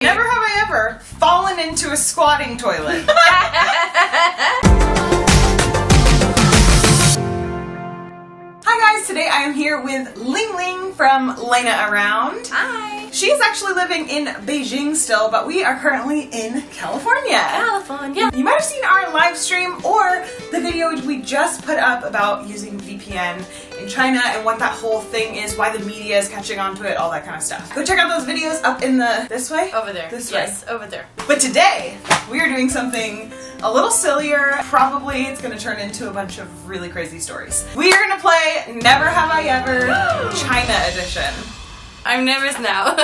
Never have I ever fallen into a squatting toilet. Hi guys, today I am here with Ling from Lena Around. Hi. She's actually living in Beijing still, but we are currently in California. You might have seen our live stream or the video we just put up about using VPN in China and what that whole thing is, why the media is catching on to it, all that kind of stuff. Go check out those videos up in the, this way? Over there. This way. Yes, over there. But today, we are doing something a little sillier. Probably it's going to turn into a bunch of really crazy stories. We are going to play Never Have I Ever China Edition. I'm nervous now.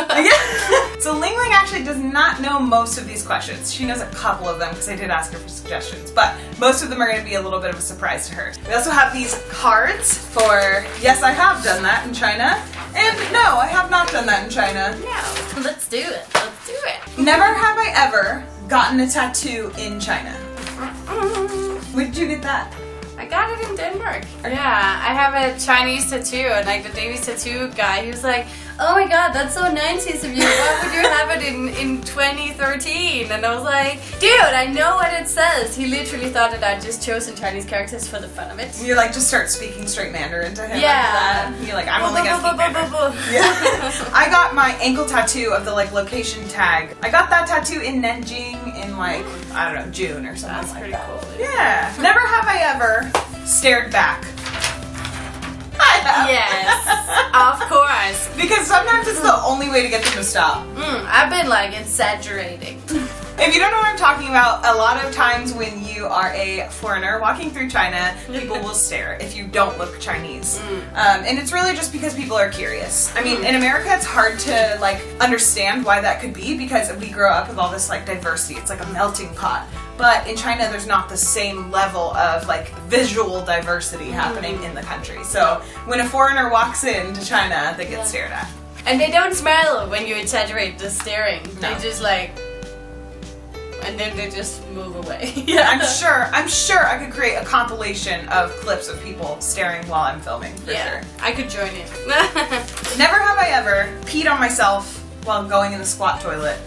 So Ling actually does not know most of these questions. She knows a couple of them because I did ask her for suggestions, but most of them are going to be a little bit of a surprise to her. We also have these cards for, yes, I have done that in China, and no, I have not done that in China. No. Let's do it. Let's do it. Never have I ever gotten a tattoo in China. Where did you get that? I got it in Denmark. Yeah, I have a Chinese tattoo, and like the Danish tattoo guy, he was like, "Oh my god, that's so 90s of you. Why would you have it in 2013?" And I was like, "Dude, I know what it says." He literally thought that I just chosen Chinese characters for the fun of it. You like just start speaking straight Mandarin to him. Yeah. After that. You're like, I'm only gonna speak Mandarin. Yeah. I got my ankle tattoo of the like location tag. I got that tattoo in Nanjing in like, I don't know, June or something. That's like pretty that. cool. Yeah. Never have I ever stared back. I have. Yes, of course. Because sometimes it's the only way to get them to stop. I've been like exaggerating. If you don't know what I'm talking about, a lot of times when you are a foreigner walking through China, people will stare if you don't look Chinese. And it's really just because people are curious. I mean, in America it's hard to like understand why that could be because we grow up with all this like diversity. It's like a melting pot. But in China there's not the same level of like visual diversity happening in the country. So when a foreigner walks into China, they get stared at. And they don't smile when you exaggerate the staring. No. They just like, and then they just move away. Yeah, I'm sure I could create a compilation of clips of people staring while I'm filming, for sure. I could join in. Never have I ever peed on myself while going in the squat toilet.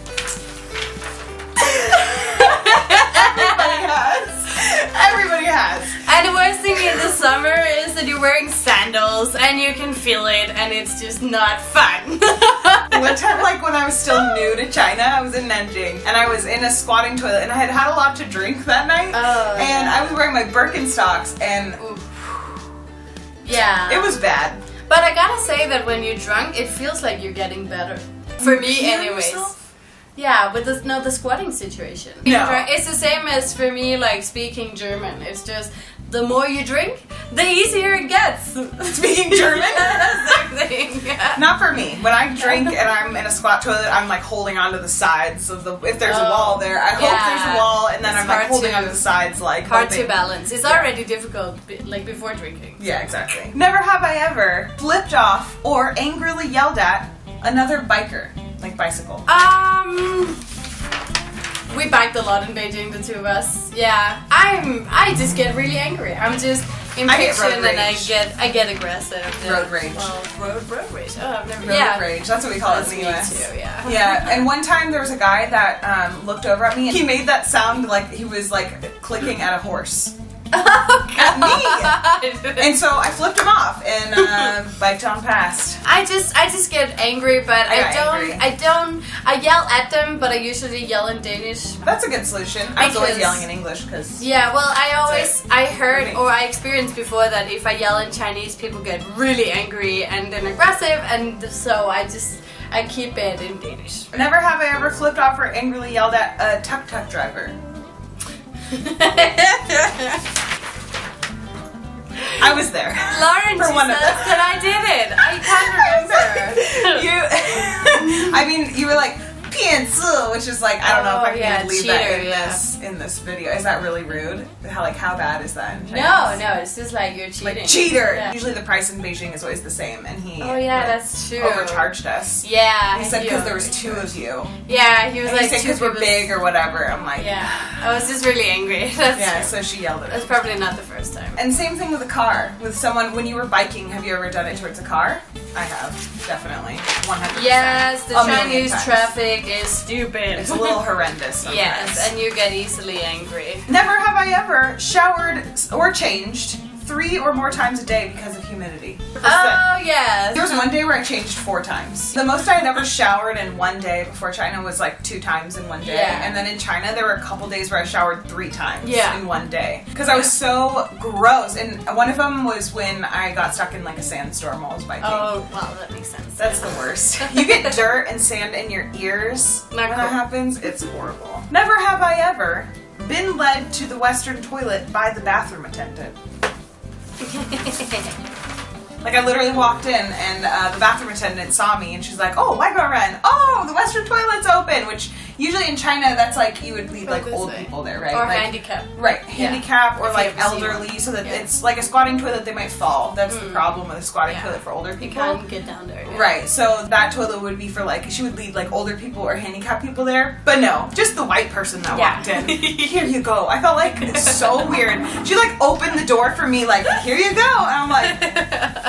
Everybody has. And the worst thing in the summer is that you're wearing sandals and you can feel it and it's just not fun. One time, like when I was still new to China, I was in Nanjing and I was in a squatting toilet and I had had a lot to drink that night. And I was wearing my Birkenstocks and yeah, it was bad. But I gotta say that when you're drunk, it feels like you're getting better. For me, anyways. Yeah, but the squatting situation. No. It's the same as for me, like speaking German. It's just the more you drink, the easier it gets. Speaking German? Same thing. Yeah. Not for me. When I drink and I'm in a squat toilet, I'm like holding onto the sides of the. If there's a wall there, I hope there's a wall, and then I'm like holding onto the sides, like hard to balance. It's already difficult, like before drinking. Yeah, exactly. Never have I ever flipped off or angrily yelled at another biker. Like bicycle. We biked a lot in Beijing, the two of us. Yeah, I just get really angry. I'm just impatient and I get aggressive. Road rage. Well, road rage. Oh, I've never. Road rage. That's what we call it in the US. Me too, yeah. Yeah. And one time there was a guy that looked over at me and he made that sound like he was like clicking at a horse. At me. And so I flipped him off and biked on past. I just get angry, but I yell at them, but I usually yell in Danish. That's a good solution. I was always yelling in English because yeah, well, I heard or I experienced before that if I yell in Chinese, people get really angry and then aggressive, and so I keep it in Danish. Never have I ever flipped off or angrily yelled at a tuk-tuk driver. I was there. Lauren just says that I did it. I can't remember. I mean, you were like, 骗子, which is like, I don't know if I can leave that in this. in this video. Is that really rude? How bad is that in Chinese? No, it's just like you're cheating. Like, cheater! Yeah. Usually the price in Beijing is always the same, and he that's true. overcharged us. Yeah. He said because there was 2 of you. Yeah, he was And like, he said because we're big or whatever. I'm like... Yeah, I was just really angry. That's so she yelled at us. That's probably not the first time. And same thing with a car. With someone, when you were biking, have you ever done it towards a car? I have, definitely. 100%. Yes, the A million Chinese times. traffic is stupid. It's a little horrendous sometimes. Yes, and you get easily angry. Never have I ever showered or changed 3 or more times a day because of humidity. Oh, yes. There was one day where I changed 4 times. The most I had ever showered in one day before China was like 2 times in one day. Yeah. And then in China, there were a couple days where I showered 3 times Yeah. in one day. Because I was so gross. And one of them was when I got stuck in like a sandstorm while I was biking. Oh, well, that makes sense. That's the worst. You get dirt and sand in your ears when that happens. It's horrible. Never have I ever been led to the Western toilet by the bathroom attendant. Like I literally walked in and the bathroom attendant saw me and she's like, "Oh, why go run? Oh, the Western toilet's open." Which usually in China that's like you would lead like old people there, right? Or like, handicap. Right, handicap or If like you ever see elderly, one. so that it's like a squatting toilet they might fall. That's the problem with a squatting toilet for older You people. can't get down there. Yeah. Right, so that toilet would be for like, she would lead like older people or handicapped people there. But no, just the white person that walked in. Here you go. I felt like it's so weird. She like opened the door for me like, here you go. And I'm like,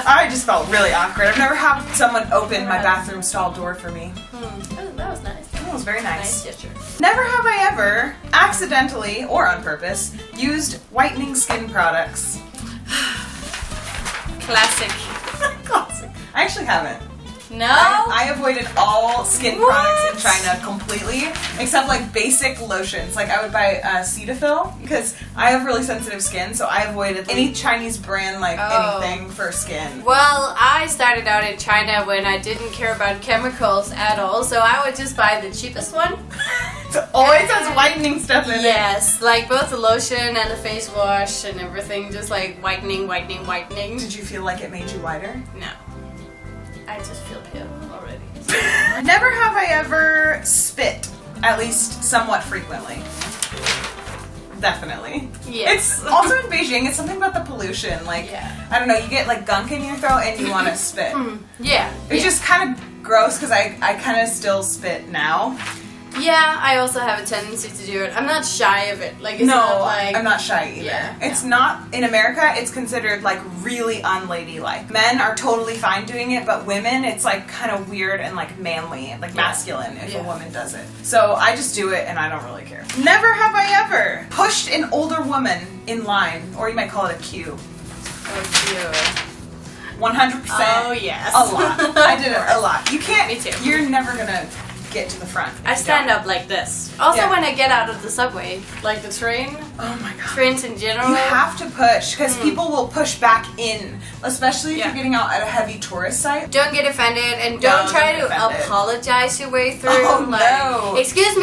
I just felt really awkward. I've never had someone open my bathroom stall door for me. That was nice. That was very nice. Nice gesture. Never have I ever, accidentally or on purpose, used whitening skin products. Classic. Classic. I actually haven't. No? I avoided all skin products in What? China completely, except like basic lotions. Like I would buy Cetaphil because I have really sensitive skin, so I avoided any Chinese brand like anything for skin. Well, I started out in China when I didn't care about chemicals at all, so I would just buy the cheapest one. It always has whitening stuff in it. Yes, like both the lotion and the face wash and everything, just like whitening. Did you feel like it made you whiter? No. I just feel pale already. Never have I ever spit, at least somewhat frequently. Definitely. Yes. It's also in Beijing, it's something about the pollution. Like, I don't know, you get like gunk in your throat and you want to spit. Yeah. It's just kind of gross because I kind of still spit now. Yeah, I also have a tendency to do it. I'm not shy of it. Like, it's No, not like... I'm not shy either. Yeah, it's not, in America, it's considered like really unladylike. Men are totally fine doing it, but women, it's like kind of weird and like manly, like masculine if a woman does it. So I just do it and I don't really care. Never have I ever pushed an older woman in line, or you might call it a queue. Oh, cute. 100%. Oh, yes. A lot. I did it a lot. You can't, Me too. You're never gonna get to the front. I stand up like this. Also, when I get out of the subway, like the train. Oh my god. Trains in general. You have to push because people will push back in, especially if you're getting out at a heavy tourist site. Don't get offended and don't try to apologize your way through. Oh no. Excuse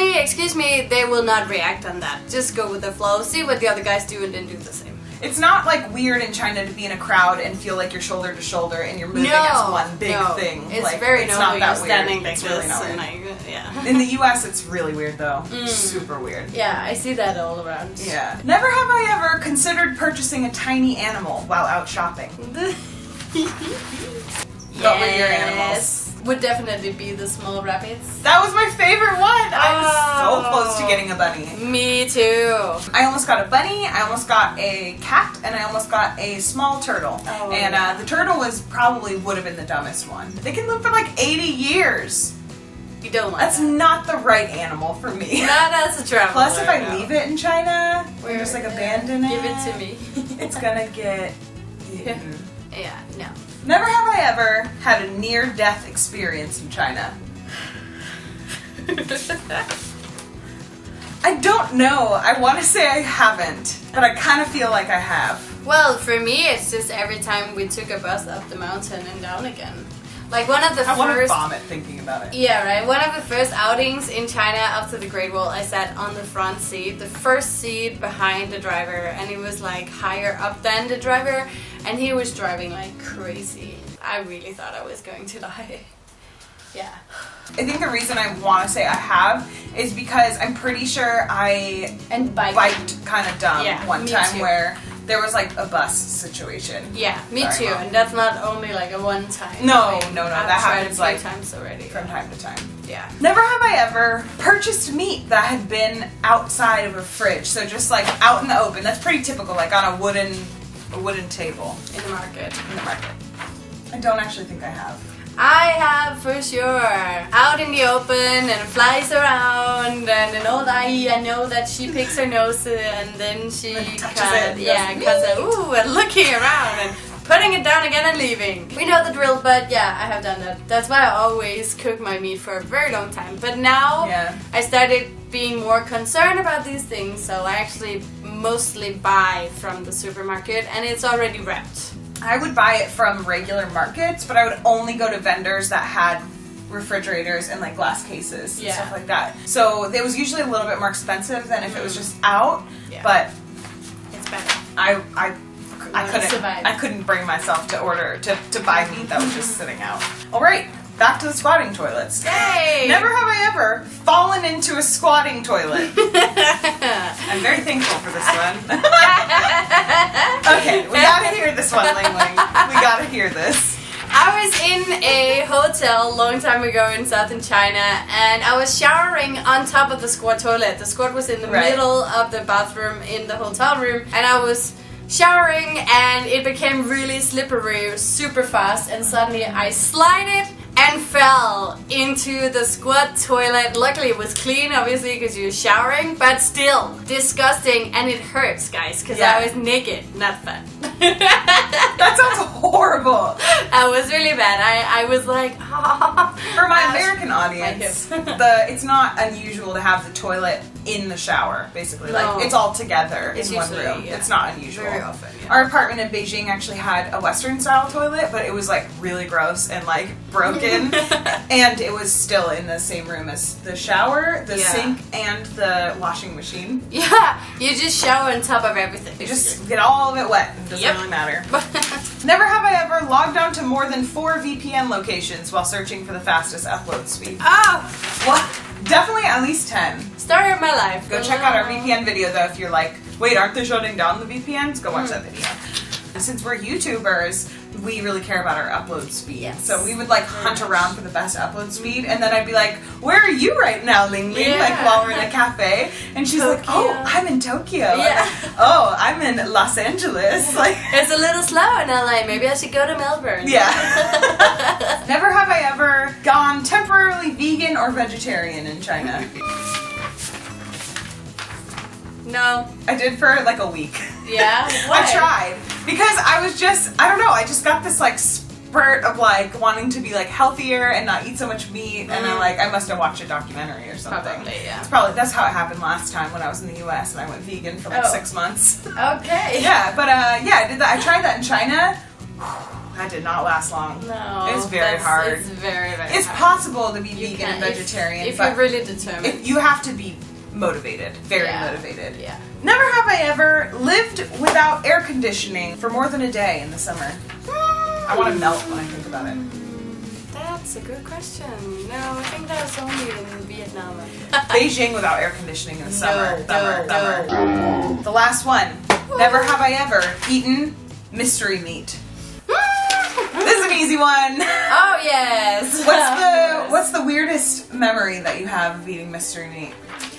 me, they will not react on that. Just go with the flow, see what the other guys do and then do the same. It's not like weird in China to be in a crowd and feel like you're shoulder to shoulder and you're moving as one big thing. It's like, very it's normal. not that You're standing weird. like It's this. really not And weird. like, yeah. In the US, it's really weird though. Super weird. Yeah, I see that all around. Yeah. Never have I ever considered purchasing a tiny animal while out shopping. What were your animals? Would definitely be the small rabbits. That was my favorite one! I was so close to getting a bunny. Me too. I almost got a bunny, I almost got a cat, and I almost got a small turtle. The turtle would have been the dumbest one. They can live for like 80 years. You don't want That's that. not the right animal for me. Not as a traveler. Plus, if I leave it in China, or just like abandon it, give it to me. it's gonna get eaten. Yeah, no. Never have I ever had a near-death experience in China. I don't know. I want to say I haven't, but I kind of feel like I have. Well, for me, it's just every time we took a bus up the mountain and down again. Like one of the I want to first... vomit thinking about it. Yeah, right. One of the first outings in China after the Great Wall, I sat on the front seat, the first seat behind the driver, and he was like higher up than the driver, and he was driving like crazy. I really thought I was going to die. Yeah. I think the reason I want to say I have is because I'm pretty sure I biked kind of dumb one time where there was like a bus situation. Yeah, me Sorry, too. Mom. And that's not only like a one time. No, thing. that happens like times already. From time to time. Yeah. Never have I ever purchased meat that had been outside of a fridge. So just like out in the open. That's pretty typical, like on a wooden table. In the market. I don't actually think I have. I have for sure. Out in the open and it flies around and an old auntie, I know that she picks her nose and then she cuts it. Ooh, and looking around and putting it down again and leaving. We know the drill, but yeah, I have done that. That's why I always cook my meat for a very long time. But now I started being more concerned about these things, so I actually mostly buy from the supermarket and it's already wrapped. I would buy it from regular markets, but I would only go to vendors that had refrigerators and like glass cases and stuff like that. So it was usually a little bit more expensive than if it was just out, but it's better. I couldn't bring myself to order to buy meat that was just sitting out. All right, back to the squatting toilets. Yay! Never have I ever fallen into a squatting toilet. I'm very thankful for this one. Okay, we gotta hear this one, Ling Ling. We gotta hear this. I was in a hotel a long time ago in southern China and I was showering on top of the squat toilet. The squat was in the middle of the bathroom in the hotel room and I was showering and it became really slippery super fast and suddenly I slided and fell into the squat toilet. Luckily it was clean, obviously, because you were showering, but still disgusting and it hurts, guys, because I was naked. Not fun. That sounds horrible. That was really bad. I was like, for my American audience, it's not unusual to have the toilet in the shower, basically. No. Like, it's all together in one room. Yeah. It's not unusual. Very often, yeah. Our apartment in Beijing actually had a Western style toilet, but it was like really gross and like broken. And it was still in the same room as the shower, the sink, and the washing machine. Yeah, you just shower on top of everything. You just get all of it wet. It doesn't really matter. Never have I ever logged on to more than 4 VPN locations while searching for the fastest upload speed. Well, definitely at least 10. Story of my life. Go check out our VPN video though if you're like, wait, aren't they shutting down the VPNs? Go watch that video. And since we're YouTubers, we really care about our upload speed. Yes. So we would like hunt around for the best upload speed, and then I'd be like, where are you right now, Ling Ling? Like while we're in a cafe. And she's like, oh, I'm in Tokyo. Yeah. Like, oh, I'm in Los Angeles. Like, it's a little slow in LA. Maybe I should go to Melbourne. Yeah. Never have I ever gone temporarily vegan or vegetarian in China. No. I did for like a week. Yeah? Why? I tried. Because I was just, I don't know, I just got this like spurt of like wanting to be like healthier and not eat so much meat, and I must have watched a documentary or something. Probably, yeah. That's how it happened last time when I was in the US and I went vegan for like 6 months. Okay. Yeah, but I did that. I tried that in China. That did not last long. No. It's very hard. It's very, very It's hard. possible to be vegan and vegetarian. If you're really determined. You have to be motivated. Very motivated. Yeah. Never have I ever lived without air conditioning for more than a day in the summer. I want to melt when I think about it. That's a good question. No, I think that was only in Vietnam. Beijing without air conditioning in the summer. No. The last one. Never have I ever eaten mystery meat. This is an easy one. Oh yes. What's the weirdest memory that you have of eating mystery meat?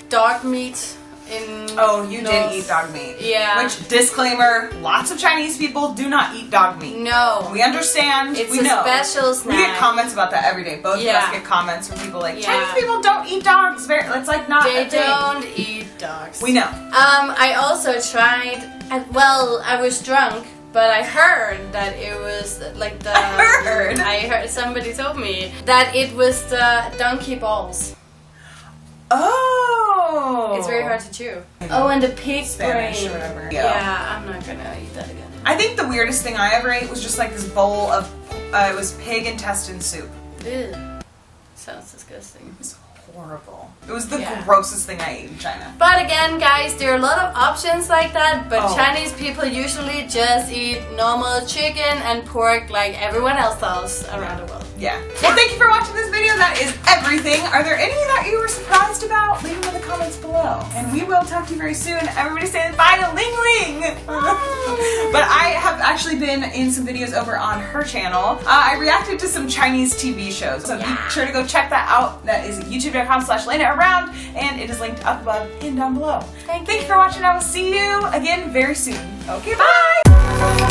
Dog meat. You did eat dog meat. Yeah. Which, disclaimer, lots of Chinese people do not eat dog meat. No. We understand. It's we a know. special snack. We get comments about that every day. Both of us get comments from people like, Chinese people don't eat dogs. It's like not They a thing. don't eat dogs. We know. I also tried, I was drunk, but I heard that it was like the... I heard, somebody told me that it was the donkey balls. Oh! It's very hard to chew. Oh, and the pig Spanish brain. or whatever. Yeah, I'm not gonna eat that again. I think the weirdest thing I ever ate was just like this bowl of, it was pig intestine soup. Ew. Sounds disgusting. It was horrible. It was the grossest thing I ate in China. But again, guys, there are a lot of options like that, but Chinese people usually just eat normal chicken and pork like everyone else does around the world. Yeah. Well, thank you for watching this video. That is everything. Are there any that you were surprised about? Leave below. And we will talk to you very soon. Everybody say bye to Ling Ling! But I have actually been in some videos over on her channel. I reacted to some Chinese TV shows, so be sure to go check that out. That is youtube.com/LenaAround, and it is linked up above and down below. Thank you for watching. I will see you again very soon. Okay, bye!